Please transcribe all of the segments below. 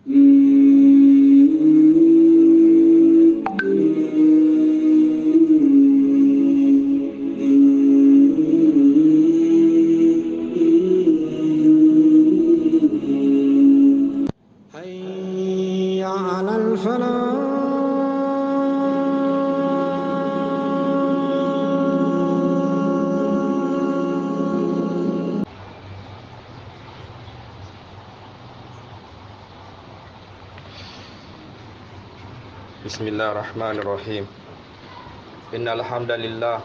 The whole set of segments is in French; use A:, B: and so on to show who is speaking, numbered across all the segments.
A: حي على الفلاح.
B: بسم الله الرحمن الرحيم. إن الحمد لله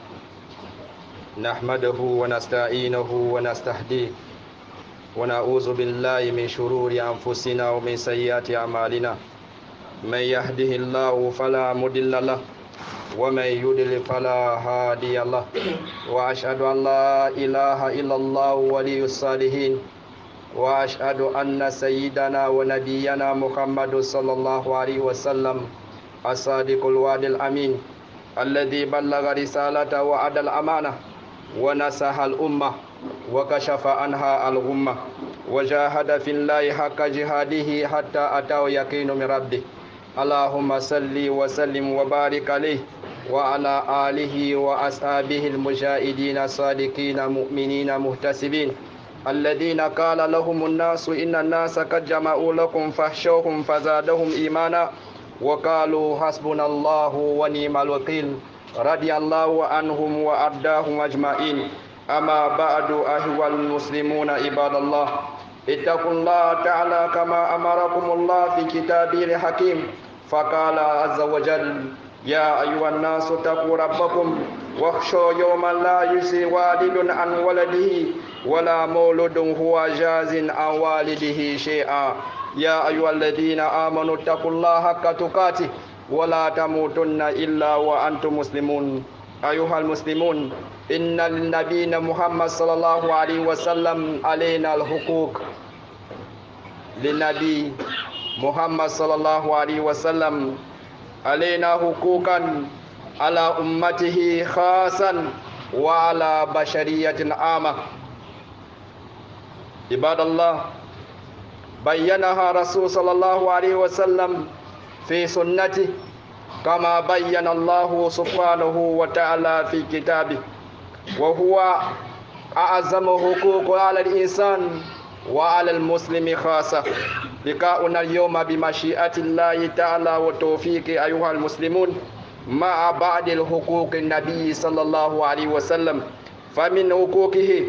B: نحمده ونستعينه ونستهديه ونعوذ بالله من شرور أنفسنا ومن سيئات أعمالنا. من يهده الله فلا مضل له ومن يضلل فلا هادي له. وأشهد أن لا إله إلا الله ولي الصالحين، وأشهد أن سيدنا ونبينا محمد صلى الله عليه وسلم الصادق الوعد الأمين الذي بلغ رسالته وأدى الأمانة ونصح الأمة وكشف عنها الغمة وجاهد في الله حق جهاده حتى أتاه يقين من ربه. اللهم صل وسلم وبارك عليه وعلى آله وأصحابه المجاهدين الصادقين مؤمنين محتسبين الذين قال لهم الناس إن الناس قد جمعوا لكم فاخشوهم فزادهم إيمانا وقالوا حسبنا الله ونعم الوكيل. رضي الله عنهم وأرضاهم أجمعين. أما بعد أيها المسلمون عباد الله، اتقوا الله تعالى كما أمركم الله في كتابه الحكيم، فقال عز وجل: يا أيها الناس اتقوا ربكم واخشوا يوما لا يجزي والد عن ولده ولا مولود هو جاز عن والده شيئا. يا أيها الذين آمنوا اتقوا الله حق تقاته ولا تموتن إلا وأنتم مسلمون. أيها المسلمون، إن للنبي محمد صلى الله عليه وسلم علينا الحقوق. للنبي محمد صلى الله عليه وسلم علينا حقوقا على أمته خاصا وعلى بشرية عامة. عباد الله، بينها رسول صلى الله عليه وسلم في سنته كما بين الله سبحانه وتعالى في كتابه، وهو أعظم حقوق على الإنسان وعلى المسلم خاصة. لقاؤنا اليوم بمشيئة الله تعالى وتوفيق أيها المسلمون مع بعض الحقوق النبي صلى الله عليه وسلم. فمن حقوقه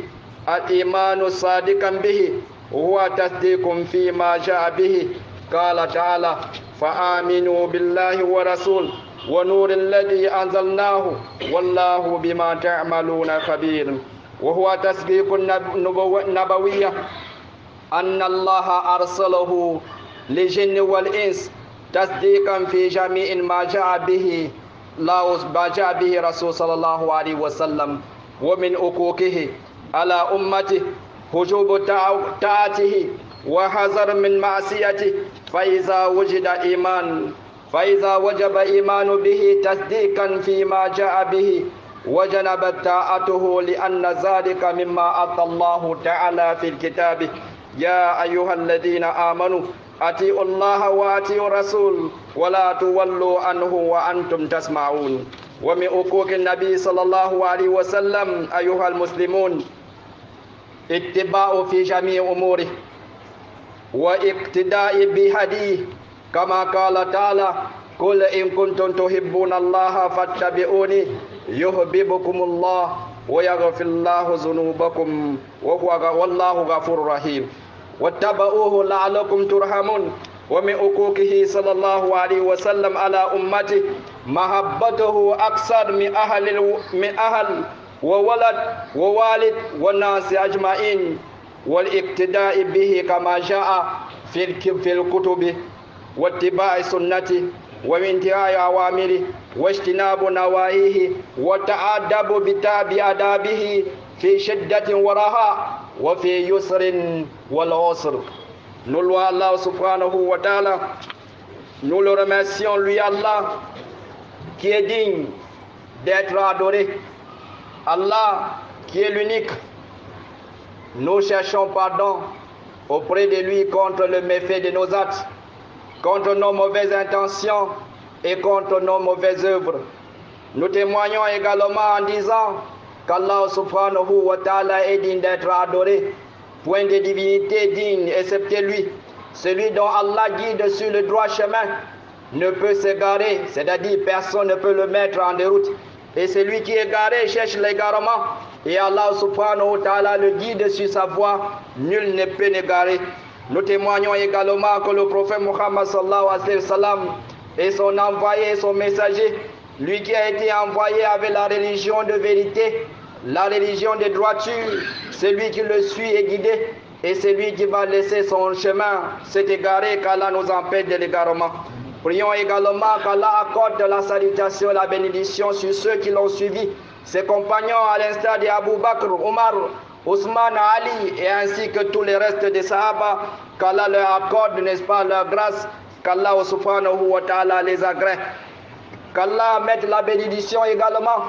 B: الإيمان صادقا به، هو تصديق فيما جاء به. قال تعالى: فآمنوا بالله ورسوله ونور الذي أنزلناه والله بما تعملون خبير. وهو تصديق النبوية أن الله أرسله للجن والإنس تصديقا في جميع ما جاء به رسول صلى الله عليه وسلم. ومن حقوقه على أمته وجوب طاعته وحذر من معصيته. فإذا وجب إيمان به تصديقا فيما جاء به وجنب طاعته، لأن ذلك مما أتى الله تعالى في الكتاب: يا أيها الذين آمنوا أطيعوا الله وأطيعوا الرسول ولا تولوا عنه وأنتم تسمعون. ومن حقوق النبي صلى الله عليه وسلم أيها المسلمون اتباع في جميع أموره واقتداء بهديه، كما قال تعالى: قل إن كنتم تحبون الله فاتبعوني يحببكم الله ويغفر الله ذنوبكم والله غفور رحيم. واتبعوه لعلكم ترحمون. ومن حقوقه صلى الله عليه وسلم على أمته محبته أكثر من أهل وولد ووالد والناس أجمعين، والاقتداء به كما جاء في الكتب، واتباع سنته وانتهاء أوامره واجتناب نواهيه، وتأدب بآدابه في شدة ورخاء وفي يسر والعسر. Nous louons Allah subhanahu wa ta'ala, nous le remercions lui Allah qui est digne d'être adoré, Allah qui est l'unique. Nous cherchons pardon auprès de lui contre le méfait de nos actes. contre nos mauvaises intentions et contre nos mauvaises œuvres. Nous témoignons également en disant qu'Allah subhanahu wa ta'ala est digne d'être adoré, point de divinité digne excepté lui. Celui dont Allah guide sur le droit chemin ne peut s'égarer, c'est-à-dire personne ne peut le mettre en déroute. Et celui qui est égaré cherche l'égarement, et Allah subhanahu wa ta'ala le guide sur sa voie, nul ne peut l'égarer. Nous témoignons également que le prophète Muhammad sallallahu alayhi wa sallam est son envoyé, son messager, lui qui a été envoyé avec la religion de vérité, la religion de droiture. Celui qui le suit est guidé, et celui qui va laisser son chemin s'est égaré, qu'Allah nous empêche de l'égarement. Prions également qu'Allah accorde la salutation et la bénédiction sur ceux qui l'ont suivi, ses compagnons à l'instar d'Abu Bakr, Omar, Ousmane, Ali et ainsi que tous les restes des Sahaba, qu'Allah leur accorde, n'est-ce pas, leur grâce, qu'Allah subhanahu wa ta'ala les agrée. Qu'Allah mette la bénédiction également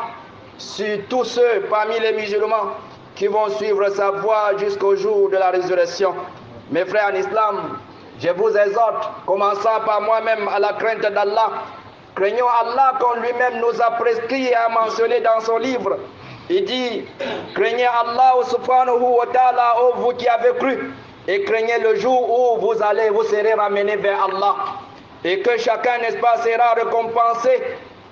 B: sur tous ceux parmi les musulmans qui vont suivre sa voie jusqu'au jour de la résurrection. Mes frères en islam, je vous exhorte, commençant par moi-même, à la crainte d'Allah. Craignons Allah comme lui-même nous a prescrit et a mentionné dans son livre. Il dit, craignez Allah subhanahu wa ta'ala, ô vous qui avez cru, et craignez le jour où vous serez ramenés vers Allah. Et que chacun, n'est-ce pas, sera récompensé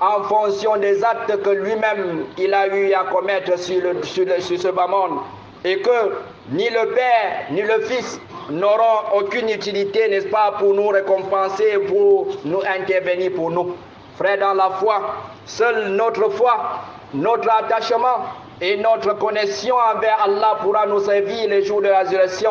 B: en fonction des actes que lui-même il a eu à commettre sur ce bas monde. Et que ni le Père ni le Fils n'auront aucune utilité, n'est-ce pas, pour nous récompenser, pour nous intervenir pour nous. Frères dans la foi, seule notre foi, notre attachement et notre connexion envers Allah pourra nous servir les jours de la résurrection.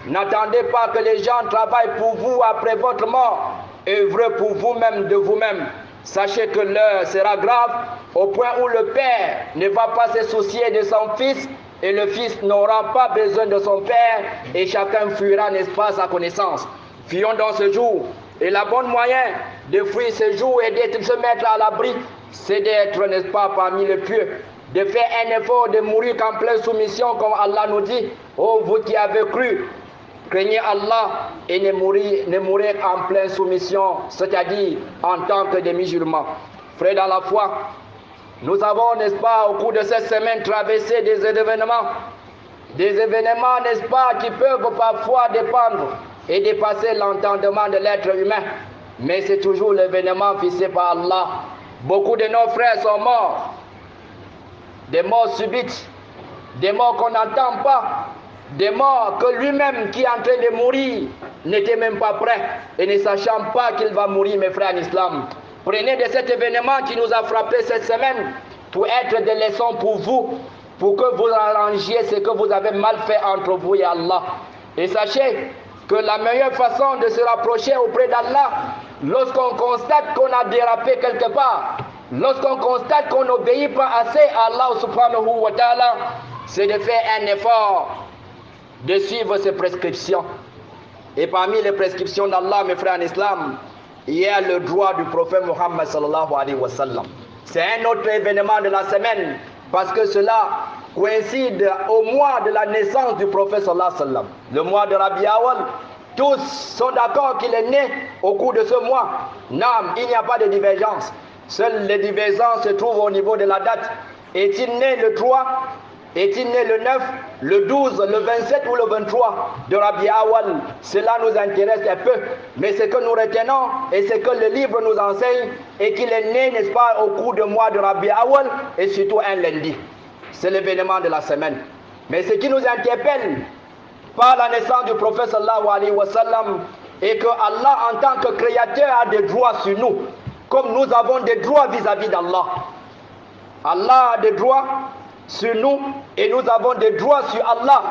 B: N'attendez pas que les gens travaillent pour vous après votre mort. Œuvrez pour vous-même de vous-même. Sachez que l'heure sera grave au point où le Père ne va pas se soucier de son Fils et le Fils n'aura pas besoin de son Père et chacun fuira, n'est-ce pas, sa connaissance. Fuyons dans ce jour. Et la bonne moyen de fuir ce jour et de se mettre à l'abri, c'est d'être, n'est-ce pas, parmi les pieux. De faire un effort de mourir en pleine soumission comme Allah nous dit. Oh, vous qui avez cru, craignez Allah et ne mourir en pleine soumission, c'est-à-dire en tant que des musulmans. Frères dans la foi, nous avons, n'est-ce pas, au cours de cette semaine, traversé des événements, n'est-ce pas, qui peuvent parfois dépendre et dépasser l'entendement de l'être humain. Mais c'est toujours l'événement fixé par Allah. Beaucoup de nos frères sont morts, des morts subites, des morts qu'on n'entend pas, des morts que lui-même qui est en train de mourir n'était même pas prêt et ne sachant pas qu'il va mourir, mes frères en islam. Prenez de cet événement qui nous a frappé cette semaine pour être des leçons pour vous, pour que vous arrangiez ce que vous avez mal fait entre vous et Allah. Et sachez que la meilleure façon de se rapprocher auprès d'Allah, lorsqu'on constate qu'on a dérapé quelque part, lorsqu'on constate qu'on n'obéit pas assez à Allah subhanahu wa ta'ala, c'est de faire un effort de suivre ses prescriptions. Et parmi les prescriptions d'Allah, mes frères en islam, il y a le droit du prophète Muhammad sallallahu alayhi wa sallam. C'est un autre événement de la semaine, parce que cela coïncide au mois de la naissance du prophète sallallahu alayhi wa sallam, le mois de Rabi Awal. Tous sont d'accord qu'il est né au cours de ce mois. Non, il n'y a pas de divergence. Seules les divergences se trouvent au niveau de la date. Est-il né le 3? Est-il né le 9, le 12, le 27 ou le 23 de Rabi Awal? Cela nous intéresse un peu. Mais ce que nous retenons et ce que le livre nous enseigne est qu'il est né, n'est-ce pas, au cours du mois de Rabi Awal et surtout un lundi. C'est l'événement de la semaine. Mais ce qui nous interpelle par la naissance du prophète sallallahu alayhi wa sallam est que Allah en tant que créateur a des droits sur nous, comme nous avons des droits vis-à-vis d'Allah. Allah a des droits sur nous et nous avons des droits sur Allah.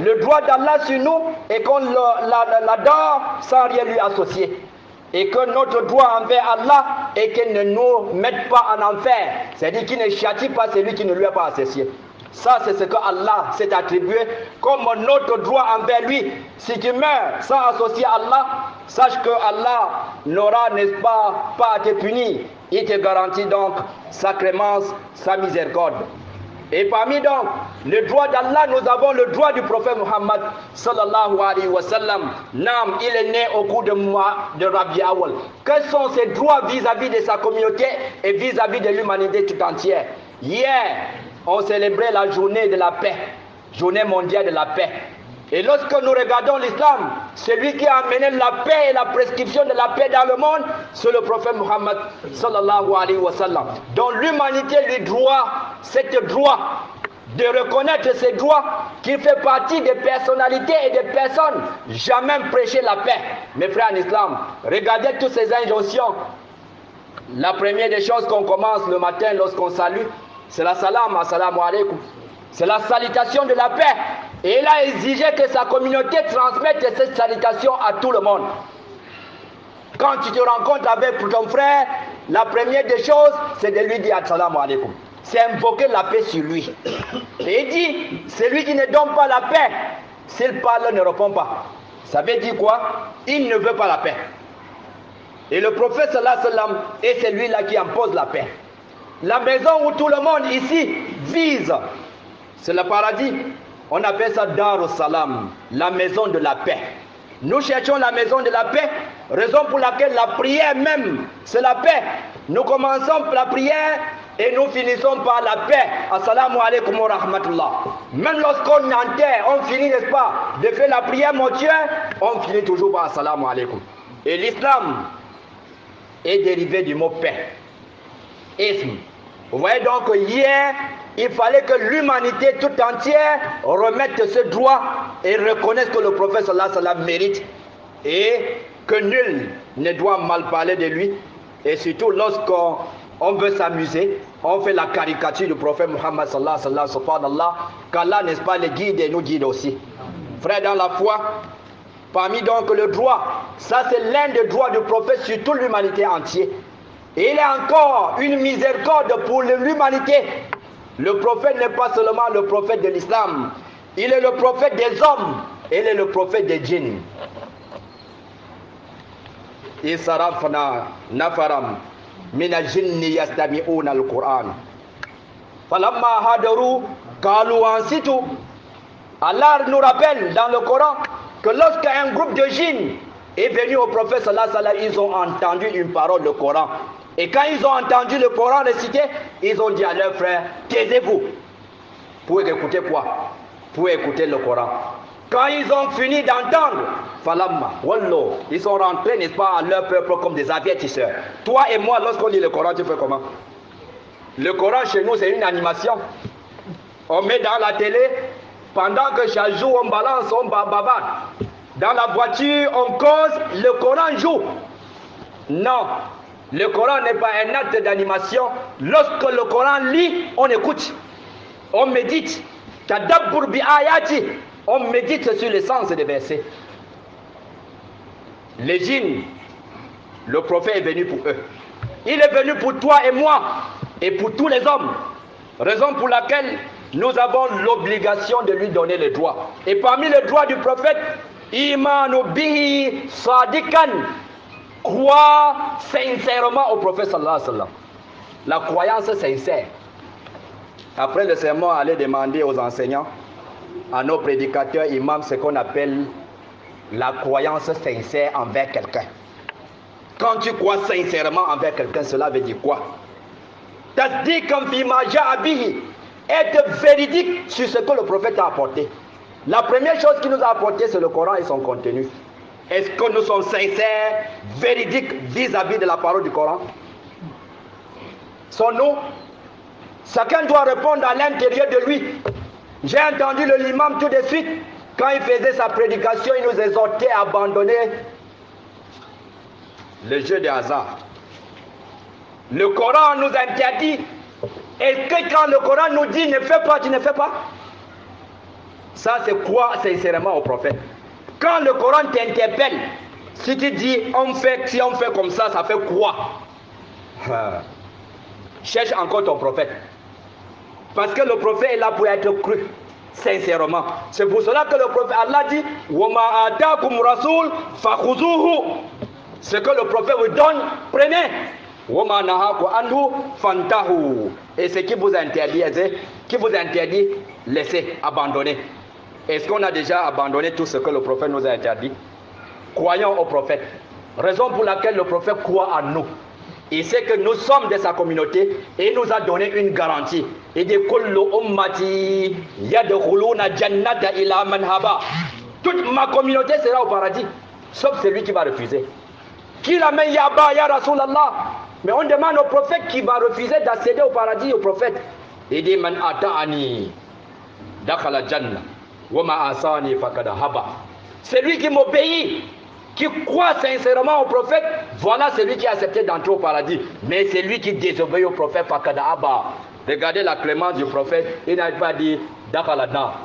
B: Le droit d'Allah sur nous est qu'on l'adore sans rien lui associer. Et que notre droit envers Allah est qu'il ne nous mette pas en enfer. C'est-à-dire qu'il ne châtie pas celui qui ne lui a pas associé. Ça, c'est ce que Allah s'est attribué comme notre droit envers lui. Si tu meurs sans associer Allah, sache que Allah n'aura, n'est-ce pas à te punir. Il te garantit donc sa clémence, sa miséricorde. Et parmi donc le droit d'Allah, nous avons le droit du prophète Muhammad sallallahu alayhi wa sallam. Nam, il est né au cours de mois de Rabi Awal. Quels sont ses droits vis-à-vis de sa communauté et vis-à-vis de l'humanité tout entière? Hier, on célébrait la journée de la paix, journée mondiale de la paix. Et lorsque nous regardons l'islam, celui qui a amené la paix et la prescription de la paix dans le monde, c'est le prophète Muhammad sallallahu alayhi wa sallam. Donc l'humanité lui doit cette droit de reconnaître ses droits, qui fait partie des personnalités et des personnes jamais prêcher la paix. Mes frères en islam, regardez toutes ces injonctions. La première des choses qu'on commence le matin lorsqu'on salue, c'est la salam, assalamu alaikum. C'est la salutation de la paix. Et il a exigé que sa communauté transmette cette salutation à tout le monde. Quand tu te rencontres avec ton frère, la première des choses, c'est de lui dire assalamu alaikum. C'est invoquer la paix sur lui. Et il dit, celui qui ne donne pas la paix, s'il parle, ne répond pas. Ça veut dire quoi? Il ne veut pas la paix. Et le prophète sallallahu alayhi wa sallam est celui-là qui impose la paix. La maison où tout le monde ici vise, c'est le paradis. On appelle ça Dar al-Salam, la maison de la paix. Nous cherchons la maison de la paix, raison pour laquelle la prière même, c'est la paix. Nous commençons la prière et nous finissons par la paix. Assalamu alaikum wa rahmatullah. Même lorsqu'on enterre, on finit, n'est-ce pas, de faire la prière mortuaire, on finit toujours par assalamu alaikum. Et l'islam est dérivé du mot paix. Ism. Vous voyez donc hier, il fallait que l'humanité tout entière remette ce droit et reconnaisse que le prophète sallallahu alayhi wa sallam mérite et que nul ne doit mal parler de lui. Et surtout lorsqu'on veut s'amuser, on fait la caricature du prophète Muhammad sallallahu alayhi wa sallam, subhanallah, qu'Allah, n'est-ce pas, le guide et nous guide aussi. Frère dans la foi, parmi donc le droit, ça c'est l'un des droits du prophète sur toute l'humanité entière. Et il y a encore une miséricorde pour l'humanité. Le prophète n'est pas seulement le prophète de l'islam, il est le prophète des hommes, il est le prophète des djinns. Isarafna nafaram min al-jinni yastami'una al-Qur'an. Falamma hadaru qalu ansitu. Allah nous rappelle dans le Coran que lorsqu'un groupe de djinns est venu au prophète sallallahu alayhi wa sallam, ils ont entendu une parole du Coran. Et quand ils ont entendu le Coran récité, ils ont dit à leurs frères, taisez-vous. Pour écouter quoi? Pour écouter le Coran. Quand ils ont fini d'entendre, falamma, wallo, ils sont rentrés, n'est-ce pas, à leur peuple comme des avertisseurs. Toi et moi, lorsqu'on lit le Coran, tu fais comment? Le Coran chez nous, c'est une animation. On met dans la télé, pendant que chaque jour on balance, on bavarde. Dans la voiture, on cause, le Coran joue. Non. Le Coran n'est pas un acte d'animation. Lorsque le Coran lit, on écoute. On médite. Tadabbur bi ayati. On médite sur le sens des versets. Les djinns, le prophète est venu pour eux. Il est venu pour toi et moi et pour tous les hommes. Raison pour laquelle nous avons l'obligation de lui donner les droits. Et parmi les droits du prophète, Imanu bihi sadikan. Croire sincèrement au prophète sallallahu alayhi wa sallam. La croyance sincère. Après le sermon, allez demander aux enseignants, à nos prédicateurs, imams, ce qu'on appelle la croyance sincère envers quelqu'un. Quand tu crois sincèrement envers quelqu'un, cela veut dire quoi? Tasdiqan fi ma ja'a bihi. Être véridique sur ce que le prophète a apporté. La première chose qu'il nous a apporté, c'est le Coran et son contenu. Est-ce que nous sommes sincères, véridiques vis-à-vis de la parole du Coran? Sommes-nous? Chacun doit répondre à l'intérieur de lui. J'ai entendu l'imam tout de suite, quand il faisait sa prédication, il nous exhortait à abandonner le jeu de hasard. Le Coran nous interdit. Est-ce que quand le Coran nous dit ne fais pas, tu ne fais pas? Ça c'est quoi sincèrement au prophète? Quand le Coran t'interpelle, si tu dis si on fait comme ça fait quoi? Cherche encore ton prophète. Parce que le prophète est là pour être cru, sincèrement. C'est pour cela que le prophète, Allah dit, Wama atakum rasoul fakhuzuhu. Ce que le prophète vous donne, prenez. Wama nahaku anhu fantahu. Et ce qui vous interdit, laissez, abandonner. Est-ce qu'on a déjà abandonné tout ce que le prophète nous a interdit? Croyons au prophète. Raison pour laquelle le prophète croit en nous. Il sait que nous sommes de sa communauté et il nous a donné une garantie. Il dit kullu ummati yadkhuluna jannata ila man haba. Toute ma communauté sera au paradis, sauf celui qui va refuser. Qui l'amène yaba ya Rasulallah? Mais on demande au prophète qui va refuser d'accéder au paradis au prophète. Il dit man ata'ani dakhala janna wa ma asani faqad haba. Celui qui m'obéit, qui croit sincèrement au prophète, voilà celui qui a accepté d'entrer au paradis. Mais celui qui désobéit au prophète, faqad haba. Regardez la clémence du prophète, il n'a pas dit dakhala nar.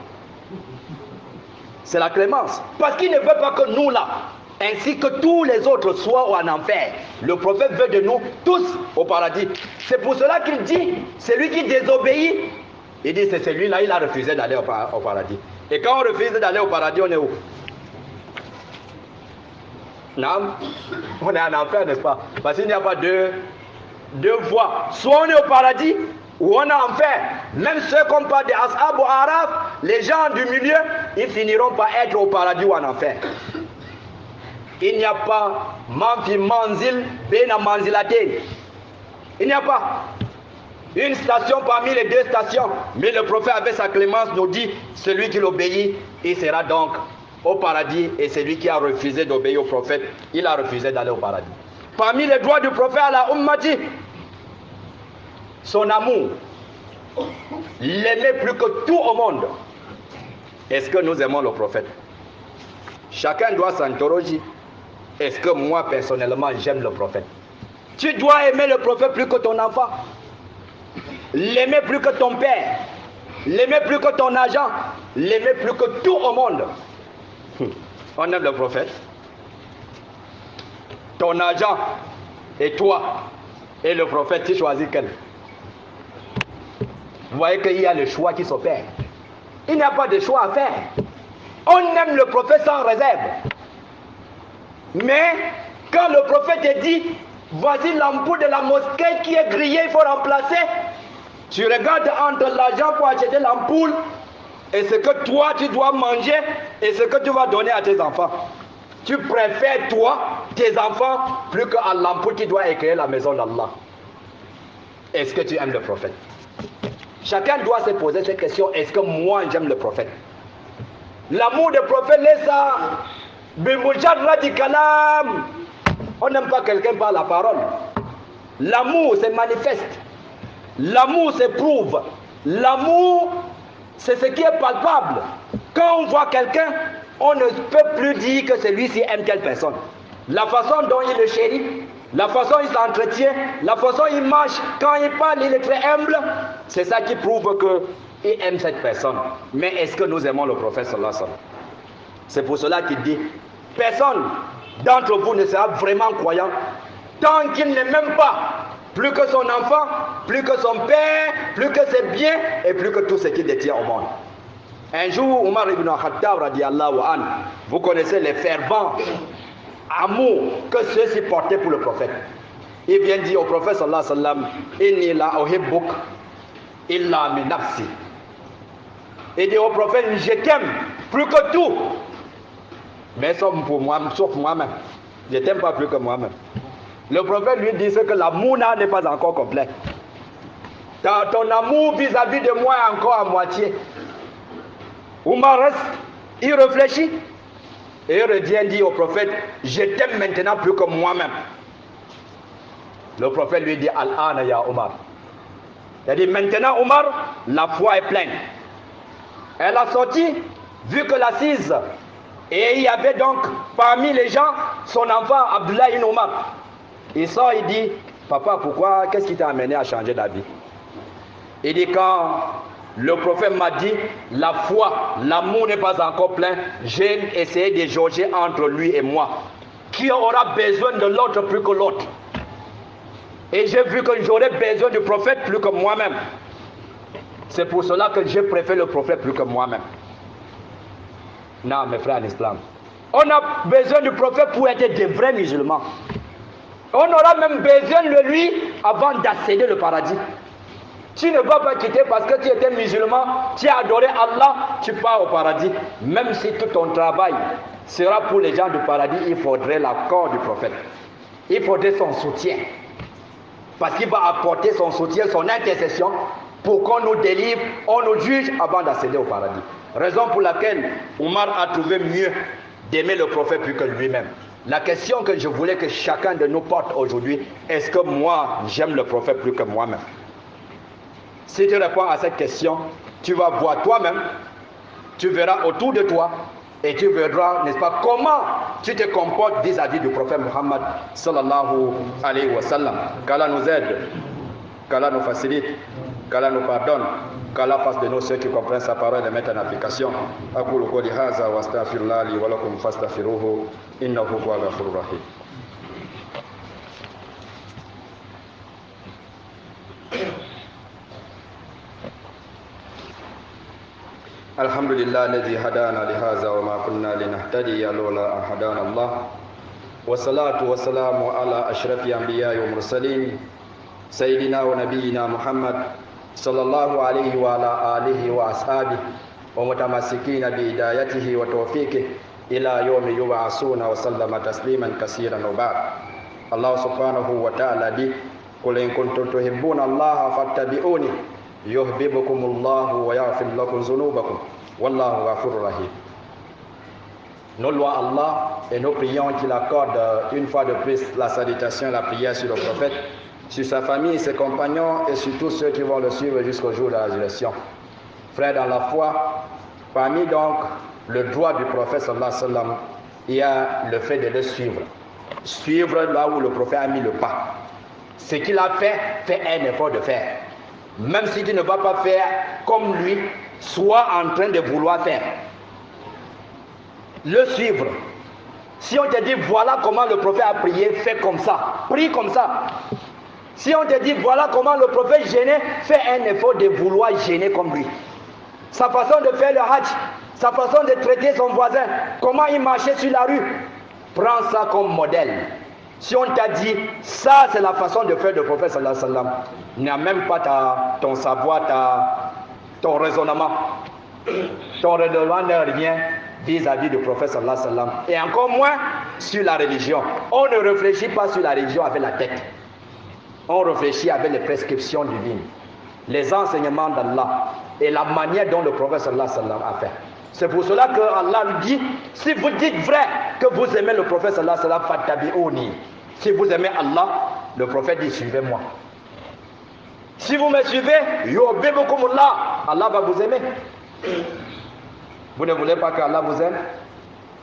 B: C'est la clémence. Parce qu'il ne veut pas que nous là, ainsi que tous les autres, soient en enfer. Le prophète veut de nous tous au paradis. C'est pour cela qu'il dit, celui qui désobéit, il dit c'est celui-là, il a refusé d'aller au paradis. Et quand on refuse d'aller au paradis, on est où? Non, on est en enfer, n'est-ce pas? Parce qu'il n'y a pas deux voies. Soit on est au paradis, ou on est en enfer. Même ceux qu'on parle des Ashab ou Araf, les gens du milieu, ils finiront par être au paradis ou en enfer. Il n'y a pas manfi manzil bena manzilaten. Il n'y a pas une station parmi les deux stations. Mais le prophète avec sa clémence nous dit, celui qui l'obéit, il sera donc au paradis. Et celui qui a refusé d'obéir au prophète, il a refusé d'aller au paradis. Parmi les droits du prophète à la ummati, son amour, l'aimer plus que tout au monde. Est-ce que nous aimons le prophète? Chacun doit s'interroger. Est-ce que moi personnellement j'aime le prophète? Tu dois aimer le prophète plus que ton enfant, l'aimer plus que ton père, l'aimer plus que ton argent, l'aimer plus que tout au monde. On aime le prophète. Ton argent et toi et le prophète, tu choisis quel? Vous voyez qu'il y a le choix qui s'opère. Il n'y a pas de choix à faire. On aime le prophète sans réserve. Mais quand le prophète te dit, voici l'ampoule de la mosquée qui est grillée, il faut remplacer. Tu regardes entre l'argent pour acheter l'ampoule et ce que toi tu dois manger et ce que tu vas donner à tes enfants. Tu préfères toi, tes enfants, plus qu'à l'ampoule qui doit éclairer la maison d'Allah. Est-ce que tu aimes le prophète? Chacun doit se poser cette question. Est-ce que moi j'aime le prophète? L'amour du prophète laisse ça. On n'aime pas quelqu'un par la parole. L'amour se manifeste. L'amour s'éprouve. L'amour, c'est ce qui est palpable. Quand on voit quelqu'un, on ne peut plus dire que celui-ci aime telle personne. La façon dont il le chérit, la façon dont il s'entretient, la façon dont il marche, quand il parle, il est très humble. C'est ça qui prouve qu'il aime cette personne. Mais est-ce que nous aimons le prophète sallallahu alayhi wa sallam? C'est pour cela qu'il dit, personne d'entre vous ne sera vraiment croyant tant qu'il ne m'aime pas plus que son enfant, plus que son père, plus que ses biens et plus que tout ce qu'il détient au monde. Un jour, Omar ibn Khattab radiallahu anhu, vous connaissez les fervents amours que ceux-ci portaient pour le prophète. Il vient dire au prophète sallallahu alayhi wa sallam, inni la uhibbuk illa min nafsi. Il dit au prophète, je t'aime plus que tout, mais sauf moi-même. Je ne t'aime pas plus que moi-même. Le prophète lui dit que l'amour n'est pas encore complet. Ton amour vis-à-vis de moi est encore à moitié. Omar reste, il réfléchit et il revient dire au prophète, je t'aime maintenant plus que moi-même. Le prophète lui dit, Al-Ana ya Omar. Il a dit, maintenant Omar, la foi est pleine. Elle a sorti, vu que l'assise, et il y avait donc parmi les gens son enfant Abdullah ibn Omar. Il sort, il dit, papa, pourquoi, qu'est-ce qui t'a amené à changer d'avis? Il dit, quand le prophète m'a dit, la foi, l'amour n'est pas encore plein, j'ai essayé de jauger entre lui et moi. Qui aura besoin de l'autre plus que l'autre? Et j'ai vu que j'aurais besoin du prophète plus que moi-même. C'est pour cela que je préfère le prophète plus que moi-même. Non, mes frères en islam. On a besoin du prophète pour être des vrais musulmans. On aura même besoin de lui avant d'accéder au paradis. Tu ne vas pas quitter parce que tu étais musulman, tu as adoré Allah, tu pars au paradis. Même si tout ton travail sera pour les gens du paradis, il faudrait l'accord du prophète. Il faudrait son soutien. Parce qu'il va apporter son soutien, son intercession pour qu'on nous délivre, on nous juge avant d'accéder au paradis. Raison pour laquelle Omar a trouvé mieux d'aimer le prophète plus que lui-même. La question que je voulais que chacun de nous porte aujourd'hui, est-ce que moi j'aime le prophète plus que moi-même? Si tu réponds à cette question, tu vas voir toi-même, tu verras autour de toi et tu verras, n'est-ce pas, comment tu te comportes vis-à-vis du prophète Muhammad sallallahu alayhi wa sallam. Qu'Allah nous aide, qu'Allah nous facilite, qu'Allah nous pardonne, qu'Allah fasse de nous ceux qui comprennent sa parole et les mettent en application. Aqulu qawli hadha wa astaghfirullah li wa lakum fastaghfiruhu innahu huwal ghafurur rahim. الحمد لله الذي هدانا لهذا وما كنا لنهتدي لولا أن هدانا الله والصلاة والسلام على أشرف الأنبياء والمرسلين سيدنا ونبينا محمد صلى الله عليه وعلى آله وأصحابه ومتمسكين بهدايته وتوفيقه إلى يوم يبعثون وسلم تسليما كثيرا وبعد. الله سبحانه وتعالى dit قل إن كنتم تحبون الله فاتبعوني يحببكم الله ويغفر لكم ذنوبكم والله غفور رحيم. Nous louons Allah et nous prions qu'il accorde une fois de plus la salutation et la prière sur le prophète, sur sa famille, ses compagnons et sur tous ceux qui vont le suivre jusqu'au jour de la résurrection. Frères dans la foi, parmi donc le droit du prophète sallallahu alayhi wa sallam, il y a le fait de le suivre. Suivre là où le prophète a mis le pas. Ce qu'il a fait, fais un effort de faire. Même si tu ne vas pas faire comme lui, sois en train de vouloir faire. Le suivre. Si on te dit voilà comment le prophète a prié, fais comme ça. Prie comme ça. Si on te dit voilà comment le prophète gênait, fais un effort de vouloir gêner comme lui. Sa façon de faire le hajj, sa façon de traiter son voisin, comment il marchait sur la rue, prends ça comme modèle. Si on t'a dit ça c'est la façon de faire le prophète sallallahu alayhi wa sallam, il n'y a même pas ton savoir, ton raisonnement. Ton raisonnement ne revient vis-à-vis du prophète sallallahu alayhi wa sallam. Et encore moins sur la religion. On ne réfléchit pas sur la religion avec la tête. On réfléchit avec les prescriptions divines, les enseignements d'Allah et la manière dont le prophète sallallahu alayhi wa sallam a fait. C'est pour cela que Allah lui dit, si vous dites vrai que vous aimez le prophète sallallahu alayhi wa sallam, fattabi'uni. Si vous aimez Allah, le prophète dit suivez-moi. Si vous me suivez, yuhibbukumullah, Allah va vous aimer. Vous ne voulez pas qu'Allah vous aime?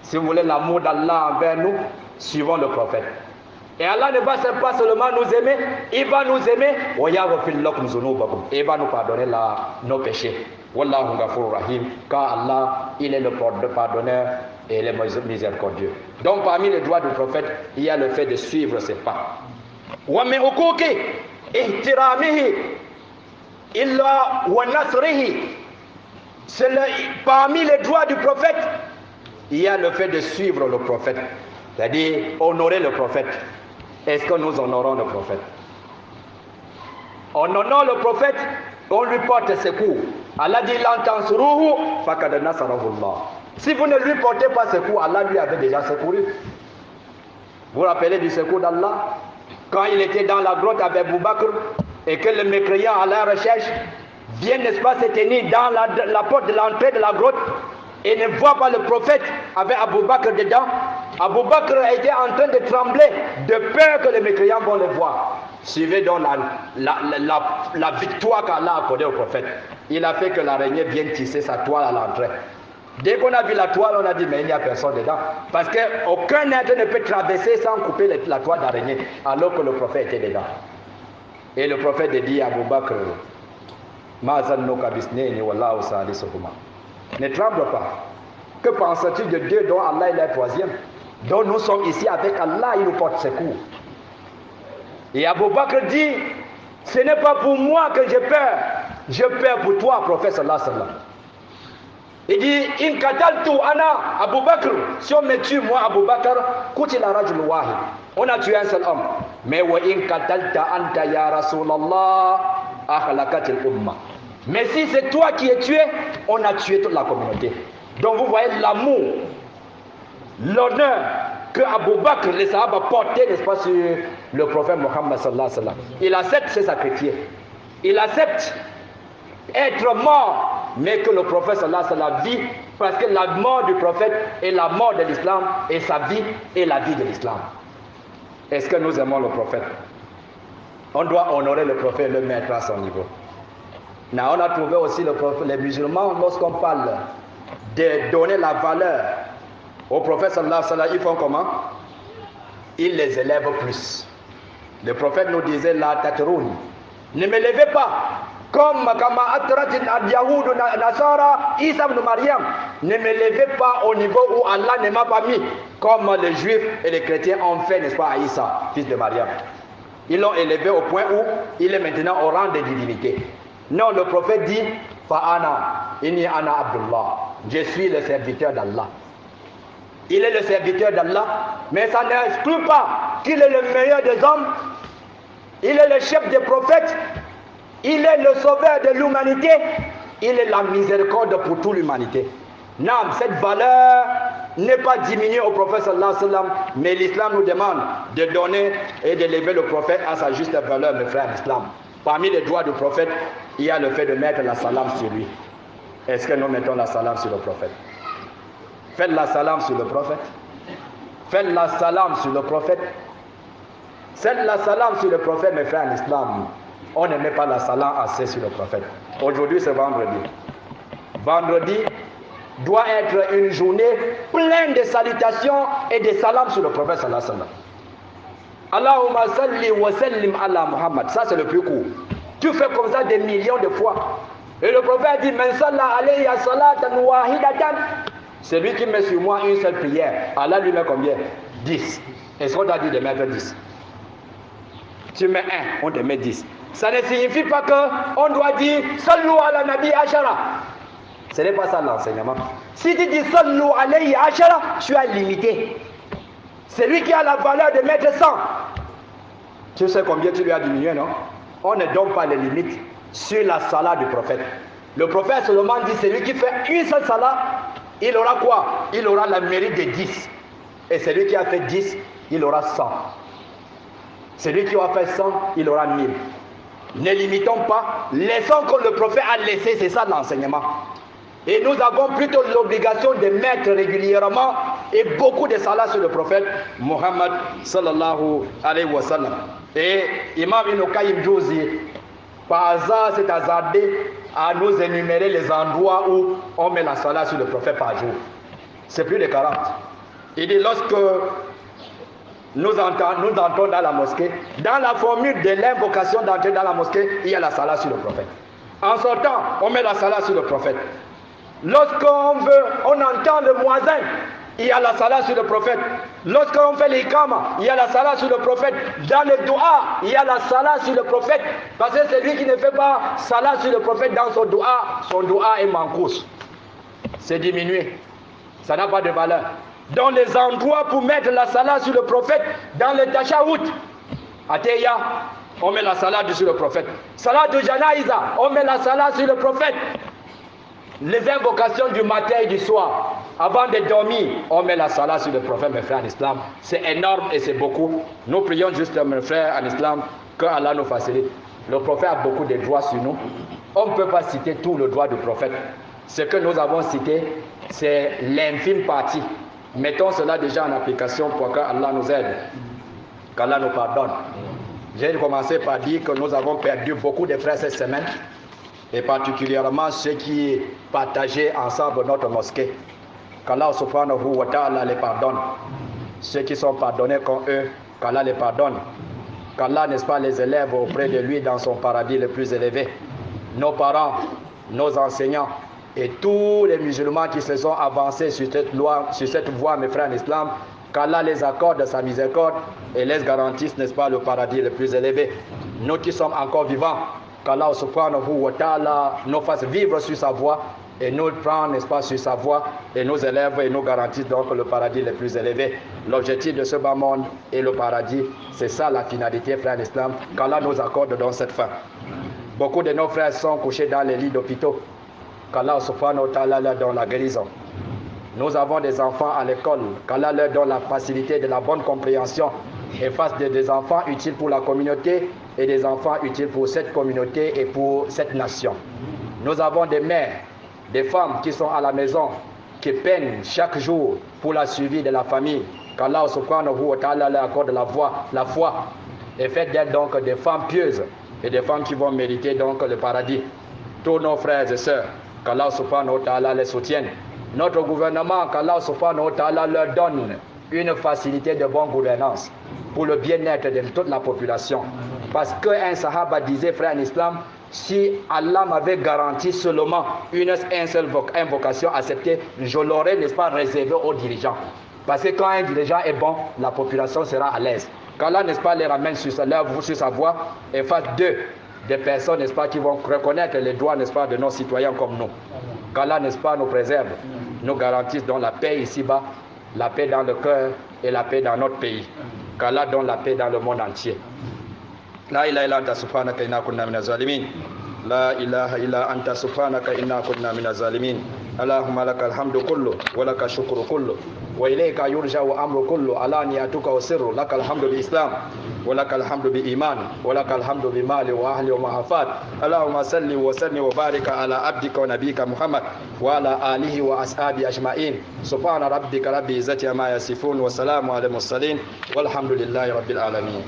B: Si vous voulez l'amour d'Allah envers nous, suivons le prophète. Et Allah ne va pas seulement nous aimer, il va nous aimer, et il va nous pardonner nos péchés. Wallahu ghafurur rahim, car Allah, il est le pardonneur et le miséricordieux. Donc parmi les droits du prophète, il y a le fait de suivre ses pas. Wa min huquqi ihtiramihi illa wa nasrihi. Parmi les droits du prophète, il y a le fait de suivre le prophète, c'est-à-dire honorer le prophète. Est-ce que nous honorons le prophète? On honore le prophète, on lui porte secours. Allah dit l'antansuruhu faqad nasarahullah. Si vous ne lui portez pas secours, Allah lui avait déjà secouru. Vous vous rappelez du secours d'Allah? Quand il était dans la grotte avec Abu Bakr et que le mécréant à la recherche vient, n'est-ce pas, se tenir dans la porte de l'entrée de la grotte et ne voit pas le prophète avec Abu Bakr dedans. Abu Bakr était en train de trembler de peur que les mécréants vont le voir. Suivez donc la victoire qu'Allah a accordée au prophète. Il a fait que l'araignée vienne tisser sa toile à l'entrée. Dès qu'on a vu la toile, on a dit mais il n'y a personne dedans. Parce qu'aucun être ne peut traverser sans couper la toile d'araignée, alors que le prophète était dedans. Et le prophète dit à Abu Bakr, ne tremble pas. Que penses-tu de Dieu dont Allah est le troisième? Donc nous sommes ici avec Allah, il nous porte secours. Et Abu Bakr dit, ce n'est pas pour moi que j'ai peur, j'ai peur pour toi, prophète sallallahu alayhi wa sallam. Il dit, in qataltu ana Abu Bakr, si on me tue moi Abu Bakr, qutila rajul wahid,
C: On a tué un seul homme. Mais wa in qatalta anta ya Rasulallah akhlaqatil umma. Mais si c'est toi qui es tué, on a tué toute la communauté. Donc vous voyez l'amour, l'honneur que Abu Bakr, les Sahaba portaient, n'est-ce pas, sur le prophète Mohammed sallallahu alayhi wa sallam. Il accepte se sacrifier. Il accepte être mort, mais que le prophète sallallahu alayhi wa sallam vit, parce que la mort du prophète est la mort de l'islam, et sa vie est la vie de l'islam. Est-ce que nous aimons le prophète? On doit honorer le prophète et le mettre à son niveau. Now, on a trouvé aussi le prophète, les musulmans, lorsqu'on parle de donner la valeur au prophète sallallahu alayhi wa sallam, ils font comment? Ils les élèvent plus. Le prophète nous disait la tatrouni, ne me levez pas comme kama atratin al-yahoud nasara Isa ibn Maryam, ne me levez pas au niveau où Allah ne m'a pas mis, comme les juifs et les chrétiens ont fait, n'est-ce pas, à Isa, fils de Maryam. Ils l'ont élevé au point où il est maintenant au rang de divinité. Non, le prophète dit Fa'ana, inni ana Abdullah, je suis le serviteur d'Allah. Il est le serviteur d'Allah, mais ça n'exclut pas qu'il est le meilleur des hommes, il est le chef des prophètes, il est le sauveur de l'humanité, il est la miséricorde pour toute l'humanité. Non, cette valeur n'est pas diminuée au prophète sallallahu alayhi wa sallam, mais l'islam nous demande de donner et d'élever le prophète à sa juste valeur, mes frères l'islam. Parmi les droits du prophète, il y a le fait de mettre la salam sur lui. Est-ce que nous mettons la salam sur le prophète? Faites la salam sur le prophète. Faites la salam sur le prophète. Faites la salam sur le prophète, mes frères l'islam. On ne met pas la salam assez sur le prophète. Aujourd'hui, c'est vendredi. Vendredi doit être une journée pleine de salutations et de salams sur le prophète sallallahu alayhi wa sallam. Allahumma salli wa sallim ala Muhammad. Ça, c'est le plus court. Tu fais comme ça des millions de fois. Et le prophète dit Man salla alayhi salatan wahidatan. C'est lui qui met sur moi une seule prière. Allah lui met combien? 10. Est-ce qu'on t'a dit de mettre 10? Tu mets 1, on te met 10. Ça ne signifie pas qu'on doit dire Sallu ala nabi ashara. Ce n'est pas ça l'enseignement. Si tu dis Sallu alayhi ashara, tu as limité. C'est lui qui a la valeur de mettre 100. Tu sais combien tu lui as diminué, non? On ne donne pas les limites sur la salat du prophète. Le prophète seulement dit, c'est lui qui fait une seule salat, il aura quoi? Il aura la mérite de 10. Et celui qui a fait 10, il aura 100. Celui qui a fait 100, il aura 1000. Ne limitons pas, laissons que le prophète a laissé, c'est ça l'enseignement. Et nous avons plutôt l'obligation de mettre régulièrement et beaucoup de salat sur le prophète Muhammad sallallahu alayhi wa sallam. Et Imam Ibn Qayyim Jawzi, par hasard, s'est hasardé à nous énumérer les endroits où on met la salat sur le prophète par jour. C'est plus de 40. Il dit lorsque nous entrons dans la mosquée, dans la formule de l'invocation d'entrer dans la mosquée, il y a la salat sur le prophète. En sortant, on met la salat sur le prophète. Lorsqu'on entend le muazzin, il y a la salat sur le prophète. Lorsqu'on fait l'ikama, il y a la salat sur le prophète. Dans le doua, il y a la salat sur le prophète. Parce que celui qui ne fait pas salat sur le prophète dans son doua est mankous. C'est diminué. Ça n'a pas de valeur. Dans les endroits pour mettre la salat sur le prophète, dans le tashahhud, Ateya, on met la salat sur le prophète. Salat de Janaïza, on met la salat sur le prophète. Les invocations du matin et du soir, avant de dormir, on met la salat sur le prophète, mes frères en islam. C'est énorme et c'est beaucoup. Nous prions juste, mes frères en islam, que Allah nous facilite. Le prophète a beaucoup de droits sur nous. On ne peut pas citer tout le droit du prophète. Ce que nous avons cité, c'est l'infime partie. Mettons cela déjà en application pour qu'Allah nous aide, qu'Allah nous pardonne. J'ai commencé par dire que nous avons perdu beaucoup de frères cette semaine, et particulièrement ceux qui partageaient ensemble notre mosquée. Qu'Allah subhanahu wa ta'ala les pardonne. Ceux qui sont pardonnés comme eux, qu'Allah les pardonne. Qu'Allah, n'est-ce pas, les élève auprès de lui dans son paradis le plus élevé. Nos parents, nos enseignants et tous les musulmans qui se sont avancés sur cette voie, mes frères en islam, qu'Allah les accorde sa miséricorde et les garantisse, n'est-ce pas, le paradis le plus élevé. Nous qui sommes encore vivants, qu'Allah subhanahu wa ta'ala nous fasse vivre sur sa voie et nous prend, n'est-ce pas, sur sa voie et nous élève et nous garantisse donc le paradis le plus élevé. L'objectif de ce bas monde est le paradis. C'est ça la finalité, frère d'Islam, qu'Allah nous accorde dans cette fin. Beaucoup de nos frères sont couchés dans les lits d'hôpitaux. Qu'Allah subhanahu wa ta'ala leur donne la guérison. Nous avons des enfants à l'école. Qu'Allah leur donne la facilité de la bonne compréhension et fasse des enfants utiles pour la communauté et des enfants utiles pour cette communauté et pour cette nation. Nous avons des mères, des femmes qui sont à la maison, qui peinent chaque jour pour la suivi de la famille. Qu'Allah subhanahu wa ta'ala leur accorde la foi et faites d'elles donc des femmes pieuses et des femmes qui vont mériter donc le paradis. Tous nos frères et sœurs, qu'Allah subhanahu wa ta'ala les soutienne. Notre gouvernement, qu'Allah subhanahu wa ta'ala leur donne une facilité de bonne gouvernance pour le bien-être de toute la population. Parce qu'un sahaba disait, frère en islam, si Allah m'avait garanti seulement une seule invocation acceptée, je l'aurais, n'est-ce pas, réservé aux dirigeants. Parce que quand un dirigeant est bon, la population sera à l'aise. Qu'Allah, n'est-ce pas, les ramène sur sa voie et fasse d'eux des personnes, n'est-ce pas, qui vont reconnaître les droits, n'est-ce pas, de nos citoyens comme nous. Qu'Allah, n'est-ce pas, nous préserve, nous garantisse donc la paix ici-bas, la paix dans le cœur et la paix dans notre pays. Qu'Allah donne la paix dans le monde entier. La ilaha illa anta subhanaka inna kunna minaz zalimin. La ilaha illa anta subhanaka inna kunna minaz zalimin. Allahumma lakal hamdu kullu wa lakal shukru kullu wa ilayka yurja'u amru kullu alaniyatuka wa sirru lakal hamdu bil islam wa lakal hamdu bil iman wa lakal hamdu bi mali wa ahli wa ma'afat. Allahumma salli wa sallim wa barik ala abdika wa nabiyyika Muhammad wa ala alihi wa ashabi ajma'in. Subhana rabbika rabbil izzati amma yasifun wa salamun ala mursalin walhamdulillahi rabbil alamin.